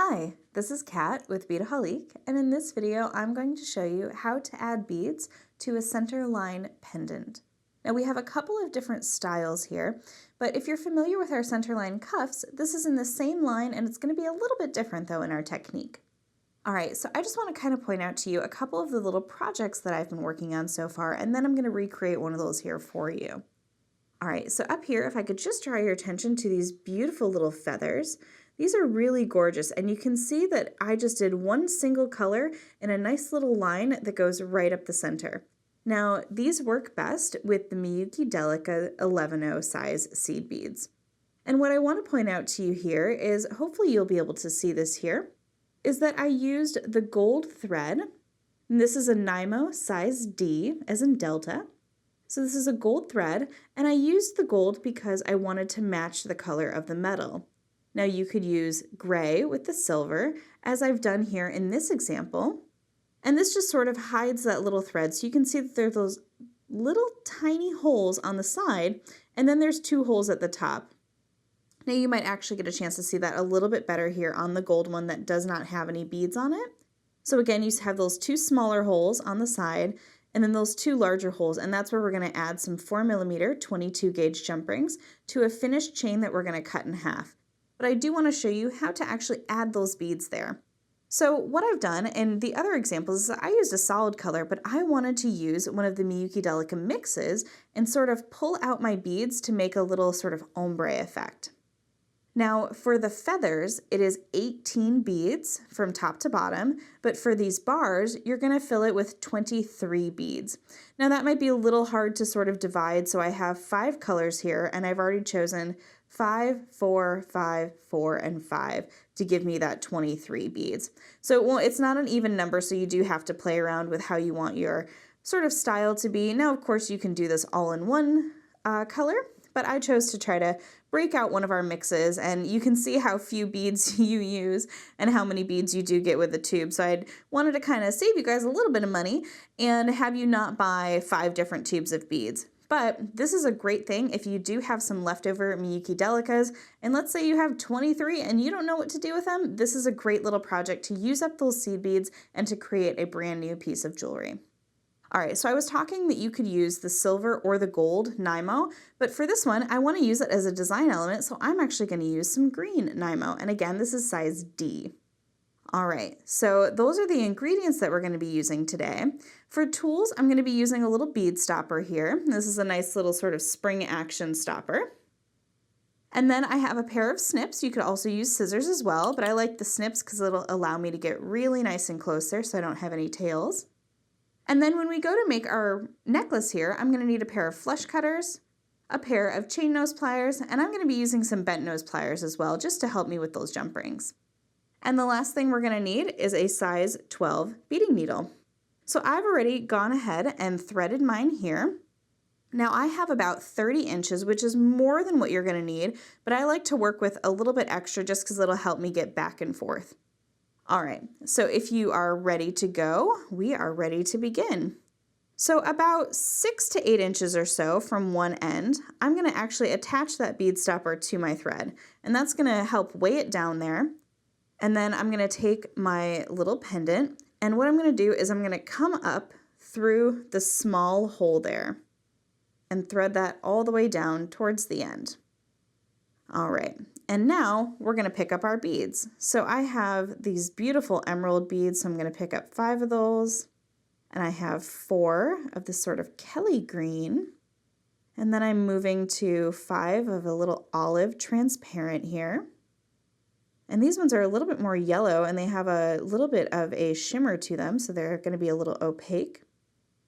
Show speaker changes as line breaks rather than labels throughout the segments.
Hi, this is Kat with Beadaholique, and in this video I'm going to show you how to add beads to a centerline pendant. Now we have a couple of different styles here, but if you're familiar with our centerline cuffs, this is in the same line and it's going to be a little bit different though in our technique. Alright, so I just want to kind of point out to you a couple of the little projects that I've been working on so far, and then I'm going to recreate one of those here for you. Alright, so up here, if I could just draw your attention to these beautiful little feathers. These are really gorgeous, and you can see that I just did one single color in a nice little line that goes right up the center. Now, these work best with the Miyuki Delica 11/0 size seed beads. And what I want to point out to you here is, hopefully you'll be able to see this here, is that I used the gold thread, and this is a NYMO size D, as in Delta. So this is a gold thread, and I used the gold because I wanted to match the color of the metal. Now you could use gray with the silver, as I've done here in this example. And this just sort of hides that little thread. So you can see that there are those little tiny holes on the side, and then there's two holes at the top. Now you might actually get a chance to see that a little bit better here on the gold one that does not have any beads on it. So again, you have those two smaller holes on the side, and then those two larger holes, and that's where we're going to add some 4mm 22 gauge jump rings to a finished chain that we're going to cut in half. But I do want to show you how to actually add those beads there. So what I've done in the other examples is I used a solid color, but I wanted to use one of the Miyuki Delica mixes and sort of pull out my beads to make a little sort of ombre effect. Now for the feathers, it is 18 beads from top to bottom, but for these bars, you're going to fill it with 23 beads. Now that might be a little hard to sort of divide, so I have 5 colors here, and I've already chosen 5, 4, 5, 4, and 5 to give me that 23 beads. So well, it's not an even number, so you do have to play around with how you want your sort of style to be. Now, of course, you can do this all in one color, but I chose to try to break out one of our mixes, and you can see how few beads you use and how many beads you do get with the tube. So I wanted to kind of save you guys a little bit of money and have you not buy 5 different tubes of beads. But this is a great thing if you do have some leftover Miyuki Delicas, and let's say you have 23 and you don't know what to do with them, this is a great little project to use up those seed beads and to create a brand new piece of jewelry. Alright, so I was talking that you could use the silver or the gold NYMO, but for this one, I want to use it as a design element, so I'm actually going to use some green NYMO, and again, this is size D. Alright, so those are the ingredients that we're going to be using today. For tools, I'm going to be using a little bead stopper here. This is a nice little sort of spring action stopper. And then I have a pair of snips. You could also use scissors as well, but I like the snips because it'll allow me to get really nice and close there so I don't have any tails. And then when we go to make our necklace here, I'm going to need a pair of flush cutters, a pair of chain nose pliers, and I'm going to be using some bent nose pliers as well just to help me with those jump rings. And the last thing we're going to need is a size 12 beading needle. So I've already gone ahead and threaded mine here. Now I have about 30 inches, which is more than what you're going to need, but I like to work with a little bit extra just because it'll help me get back and forth. All right, so if you are ready to go, we are ready to begin. So about 6 to 8 inches or so from one end, I'm going to actually attach that bead stopper to my thread, and that's going to help weigh it down there. And then I'm going to take my little pendant, and what I'm going to do is I'm going to come up through the small hole there and thread that all the way down towards the end. All right, and now we're going to pick up our beads. So I have these beautiful emerald beads, so I'm going to pick up 5 of those, and I have 4 of this sort of Kelly green, and then I'm moving to 5 of a little olive transparent here. And these ones are a little bit more yellow, and they have a little bit of a shimmer to them, so they're going to be a little opaque.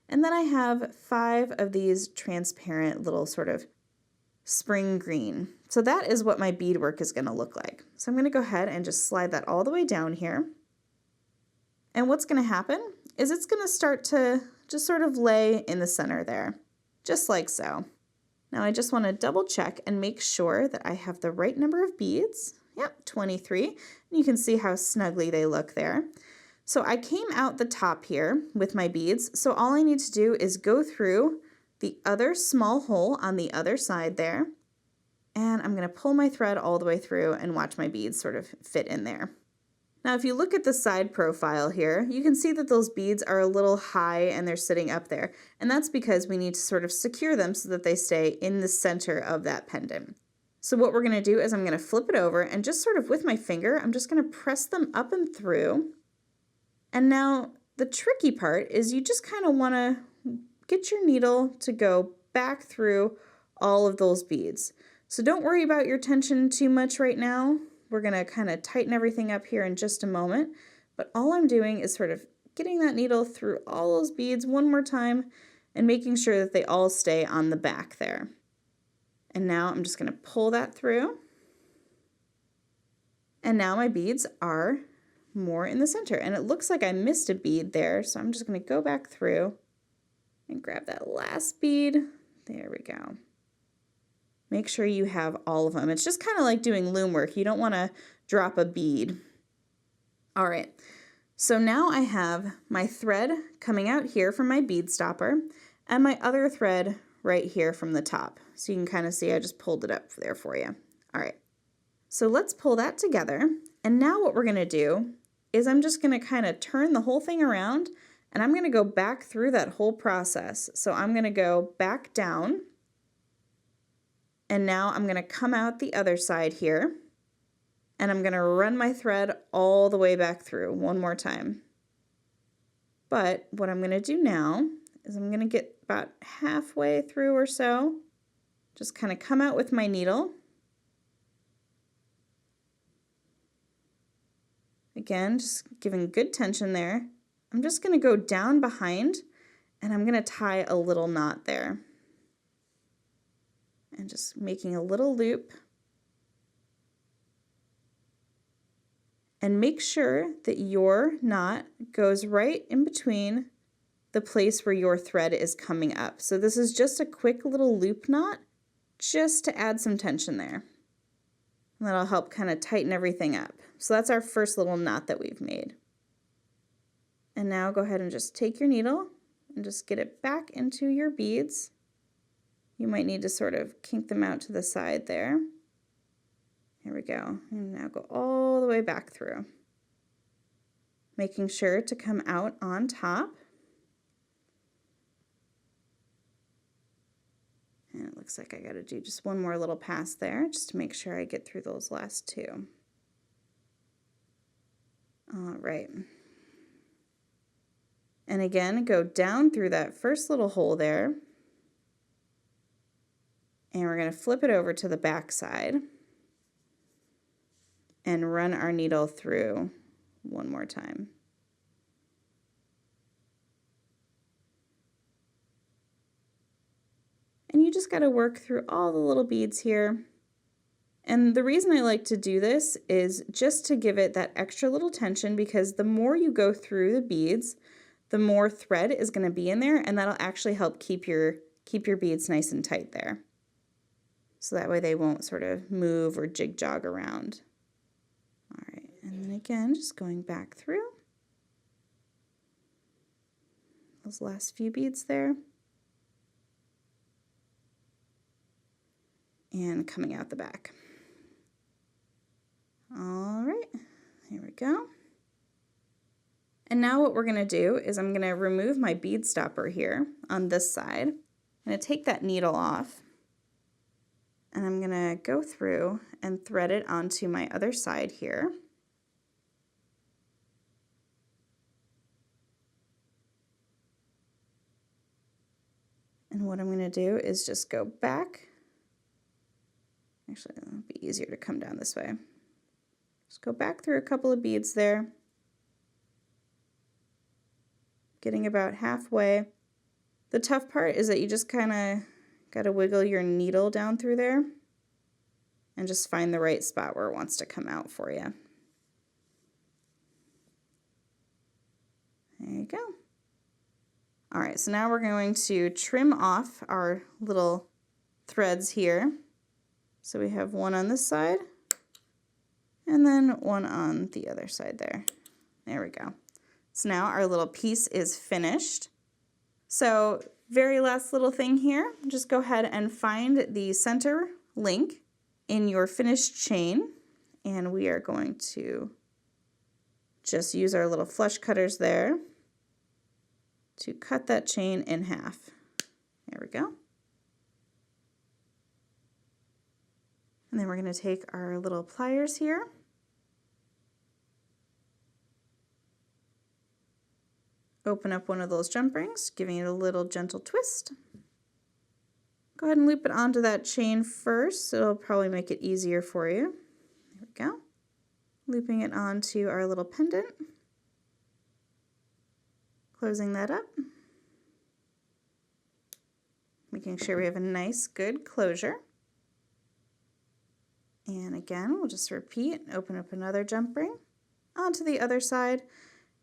And then I have 5 of these transparent little sort of spring green. So that is what my beadwork is going to look like. So I'm going to go ahead and just slide that all the way down here. And what's going to happen is it's going to start to just sort of lay in the center there, just like so. Now I just want to double check and make sure that I have the right number of beads. Yep, 23. And you can see how snugly they look there. So I came out the top here with my beads. So all I need to do is go through the other small hole on the other side there. And I'm going to pull my thread all the way through and watch my beads sort of fit in there. Now, if you look at the side profile here, you can see that those beads are a little high and they're sitting up there. And that's because we need to sort of secure them so that they stay in the center of that pendant. So what we're going to do is I'm going to flip it over and just sort of with my finger, I'm just going to press them up and through. And now the tricky part is you just kind of want to get your needle to go back through all of those beads. So don't worry about your tension too much right now. We're going to kind of tighten everything up here in just a moment, but all I'm doing is sort of getting that needle through all those beads one more time and making sure that they all stay on the back there. And now I'm just going to pull that through. And now my beads are more in the center, and it looks like I missed a bead there, so I'm just going to go back through and grab that last bead. There we go. Make sure you have all of them. It's just kind of like doing loom work. You don't want to drop a bead. All right, so now I have my thread coming out here from my bead stopper and my other thread right here from the top. So you can kind of see I just pulled it up there for you. All right, so let's pull that together. And now what we're going to do is I'm just going to kind of turn the whole thing around, and I'm going to go back through that whole process. So I'm going to go back down. And now I'm going to come out the other side here, and I'm going to run my thread all the way back through one more time. But what I'm going to do now is I'm going to get about halfway through or so, just kind of come out with my needle. Again, just giving good tension there. I'm just going to go down behind, and I'm going to tie a little knot there. And just making a little loop. And make sure that your knot goes right in between the place where your thread is coming up. So this is just a quick little loop knot, just to add some tension there. And that'll help kind of tighten everything up. So that's our first little knot that we've made. And now go ahead and just take your needle and just get it back into your beads. You might need to sort of kink them out to the side there. Here we go. And now go all the way back through. Making sure to come out on top. And it looks like I got to do just one more little pass there just to make sure I get through those last two. All right. And again, go down through that first little hole there. And we're going to flip it over to the back side and run our needle through one more time. And you just got to work through all the little beads here. And the reason I like to do this is just to give it that extra little tension, because the more you go through the beads, the more thread is going to be in there, and that'll actually help keep your beads nice and tight there. So that way they won't sort of move or jig-jog around. All right, and then again, just going back through those last few beads there. And coming out the back. All right, here we go. And now what we're gonna do is I'm gonna remove my bead stopper here on this side. I'm gonna take that needle off, and I'm gonna go through and thread it onto my other side here. And what I'm gonna do is just go back. Actually, it'll be easier to come down this way. Just go back through a couple of beads there. Getting about halfway. The tough part is that you just kind of got to wiggle your needle down through there and just find the right spot where it wants to come out for you. There you go. All right, so now we're going to trim off our little threads here. So we have one on this side and then one on the other side there. There we go. So now our little piece is finished. So very last little thing here, just go ahead and find the center link in your finished chain, and we are going to just use our little flush cutters there to cut that chain in half. There we go. And then we're going to take our little pliers here. Open up one of those jump rings, giving it a little gentle twist. Go ahead and loop it onto that chain first. It'll probably make it easier for you. There we go. Looping it onto our little pendant. Closing that up. Making sure we have a nice, good closure. And again, we'll just repeat, open up another jump ring onto the other side.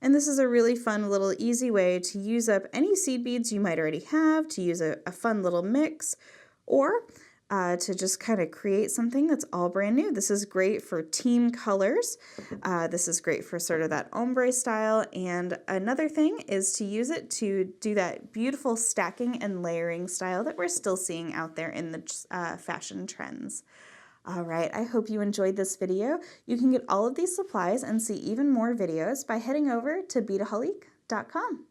And this is a really fun little easy way to use up any seed beads you might already have, to use a fun little mix, or to just kind of create something that's all brand new. This is great for team colors. This is great for sort of that ombre style. And another thing is to use it to do that beautiful stacking and layering style that we're still seeing out there in the fashion trends. All right, I hope you enjoyed this video. You can get all of these supplies and see even more videos by heading over to Beadaholique.com.